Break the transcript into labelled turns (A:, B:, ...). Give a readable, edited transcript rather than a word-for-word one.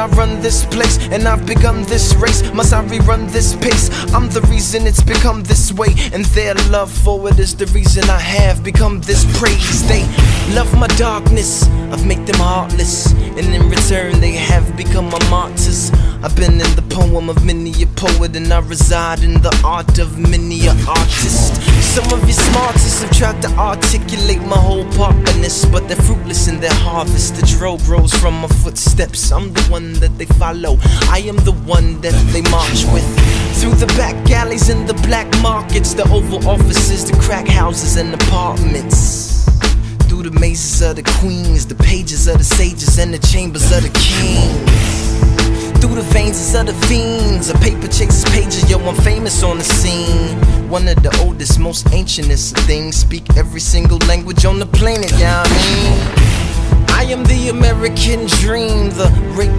A: I run this place and I've begun this race. Must I rerun this pace? I'm the reason it's become this way, and their love for it is the reason I have become this praise. They love my darkness, I've made them heartless, and in return they have become my martyrs. I've been in the poem of many a poet, and I reside in the art of many a artist. Some of your smartest have tried to articulate my whole partnerness, but they're fruitless in their harvest. The trail grows from my footsteps. I'm the one that they follow, I am the one that they march with. Through the back alleys and the black markets, the Oval Offices, the crack houses and apartments. Through the mazes of the queens, the pages of the sages, and the chambers of the kings. Through the veins of the fiends, a paper chases pages, yo, I'm famous on the scene. One of the oldest, most ancientest things. Speak every single language on the planet, yeah, I mean. I am the American dream, the rape